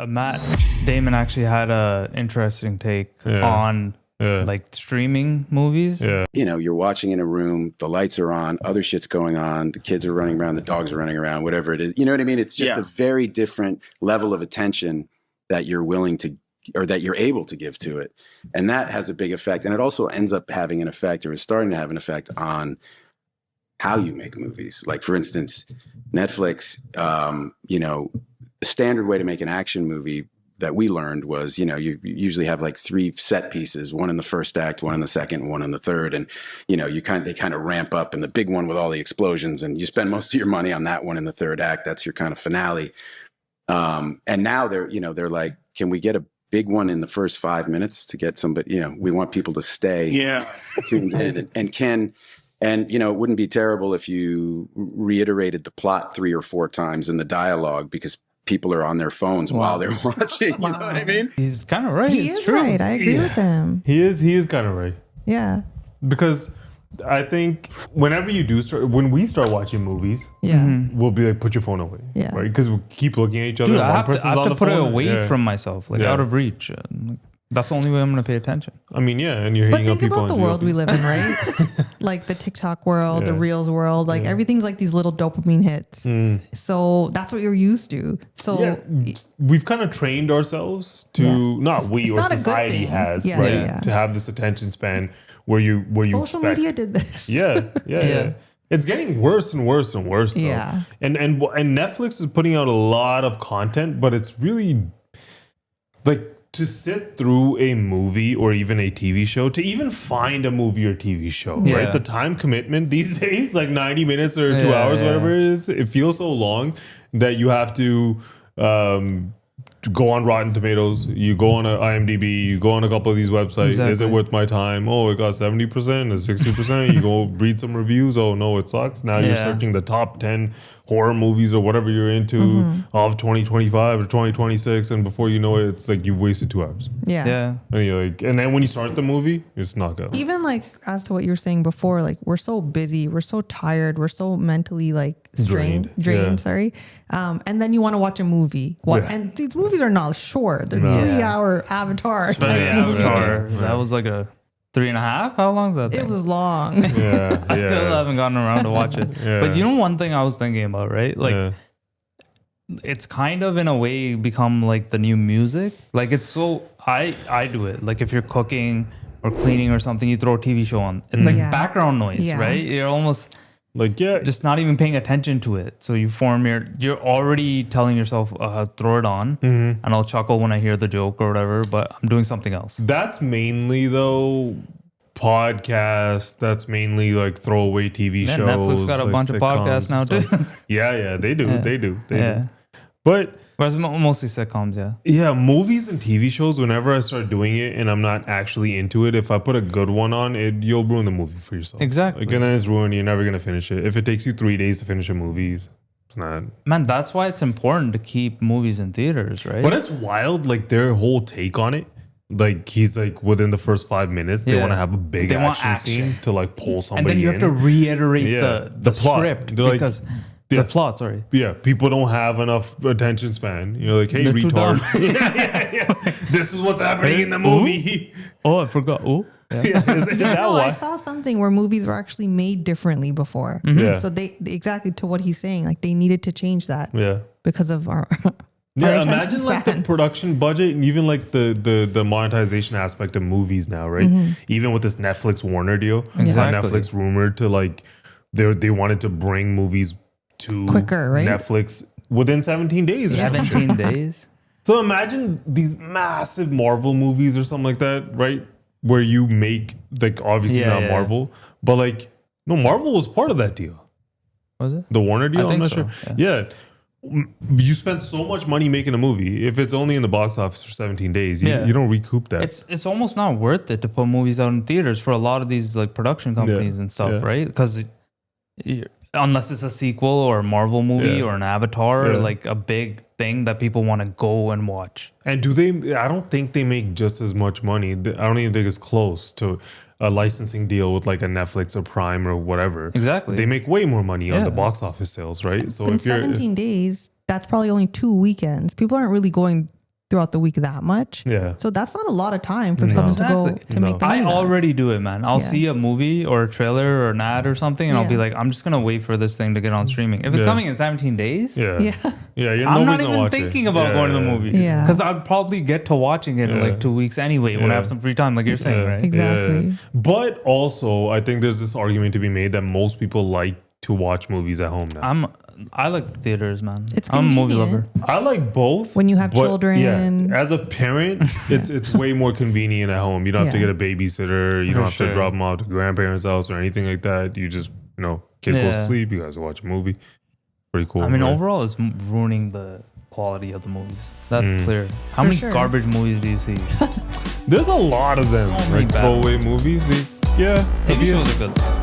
Matt Damon actually had a interesting take on like streaming movies. Yeah. You know, you're watching in a room, the lights are on, other shit's going on, the kids are running around, the dogs are running around, whatever it is. You know what I mean? It's just a very different level of attention that you're willing to, or that you're able to give to it. And that has a big effect. And it also ends up having an effect, or is starting to have an effect on how you make movies. Like, for instance, Netflix, you know, the standard way to make an action movie that we learned was, you know, you usually have like 3 set pieces, one in the first act, one in the second, one in the third. And, you know, they kind of ramp up, and the big one with all the explosions, and you spend most of your money on that one in the third act. That's your kind of finale. And now they're like, can we get a big one in the first 5 minutes to get somebody, you know, we want people to stay tuned in and, you know, it wouldn't be terrible if you reiterated the plot 3 or 4 times in the dialogue, because people are on their phones while they're watching. You know what I mean? He's kind of right. He is true. Right. I agree with him. He is kind of right. Yeah. Because I think whenever when we start watching movies, we'll be like, put your phone away. Yeah. Right? Because we keep looking at each other. Dude, I have to put it away from myself, like out of reach. That's the only way I'm going to pay attention. I mean, yeah, and you're hitting up people. But think about the world we live in, right? Like the TikTok world, the Reels world, like everything's like these little dopamine hits. So that's what you're used to. So we've kind of trained ourselves to, not we, or society has, right? Yeah. To have this attention span where you social media did this. Yeah. It's getting worse and worse and worse, though. Yeah. And Netflix is putting out a lot of content, but it's really like, to sit through a movie or even a TV show, to even find a movie or TV show, right? The time commitment these days, like 90 minutes or 2 hours, whatever it is, it feels so long that you have to go on Rotten Tomatoes, you go on a IMDb, you go on a couple of these websites. Exactly. Is it worth my time? Oh, it got 70% or 60%. You go read some reviews. Oh, no, it sucks. Now you're searching the top 10 horror movies or whatever you're into of 2025 or 2026, and before you know it, it's like you've wasted 2 hours. Yeah. And you're like, and then when you start the movie, it's not good. Even like as to what you were saying before, like we're so busy, we're so tired, we're so mentally like drained. Sorry. And then you want to watch a movie. And these movies are not short. They're 3-hour Avatar. Avatar. That was like a 3.5. How long is that thing? It was long. I still haven't gotten around to watch it. But you know, one thing I was thinking about, right? Like, it's kind of in a way become like the new music. Like, it's so I do it. Like, if you're cooking or cleaning or something, you throw a TV show on. It's like background noise, right? You're almost like just not even paying attention to it. So you you're already telling yourself, throw it on, and I'll chuckle when I hear the joke or whatever, but I'm doing something else. That's mainly though podcasts. That's mainly like throwaway TV shows. Netflix got a bunch of podcasts now too. They do. They do. But it's mostly sitcoms, Yeah, movies and TV shows, whenever I start doing it and I'm not actually into it, if I put a good one on, you'll ruin the movie for yourself. Exactly. Like, and then it's ruined. You're never going to finish it. If it takes you 3 days to finish a movie, it's not. Man, that's why it's important to keep movies in theaters, right? But it's wild, like their whole take on it. Like, he's like, within the first 5 minutes, they want to have a big action scene to like pull somebody in. And then you have to reiterate the plot. Script because... The plot, sorry. Yeah, people don't have enough attention span. You're like, hey, they're retard. This is what's happening in the movie. Oh, I forgot. Oh. Is that why? I saw something where movies were actually made differently before. So they exactly to what he's saying, like they needed to change that. Because of our imagine like the production budget and even like the monetization aspect of movies now, right? Even with this Netflix Warner deal. Exactly. Netflix rumored to like they wanted to bring movies to quicker, right? Netflix within 17 days. 17 days. So imagine these massive Marvel movies or something like that, right? Where you make like obviously not Marvel, but like no, Marvel was part of that deal. Was it? The Warner deal? I'm not sure. Yeah. You spent so much money making a movie. If it's only in the box office for 17 days, you don't recoup that. It's almost not worth it to put movies out in theaters for a lot of these like production companies and stuff, right? Because unless it's a sequel or a Marvel movie or an Avatar or like a big thing that people want to go and watch. And do they? I don't think they make just as much money. I don't even think it's close to a licensing deal with like a Netflix or Prime or whatever. Exactly. They make way more money on the box office sales, right? So in 17 days, that's probably only 2 weekends. People aren't really going throughout the week that much. Yeah. So that's not a lot of time for them to go to make the I money already do it, man. I'll see a movie or a trailer or an ad or something, and I'll be like, I'm just gonna wait for this thing to get on streaming. If it's coming in 17 days, I'm not even thinking about going to the movie. Because I'd probably get to watching it in like 2 weeks anyway when I have some free time, like you're saying, right? Exactly. But also, I think there's this argument to be made that most people like to watch movies at home now. I like the theaters, man. I'm a movie lover. I like both. When you have children. Yeah, as a parent, it's way more convenient at home. You don't have to get a babysitter. You don't have to drop them off to grandparents' house or anything like that. You just, kid goes to sleep. You guys watch a movie. Pretty cool. I mean, overall, it's ruining the quality of the movies. That's clear. How many garbage movies do you see? There's a lot of them. So many like throwaway movies. TV shows are good.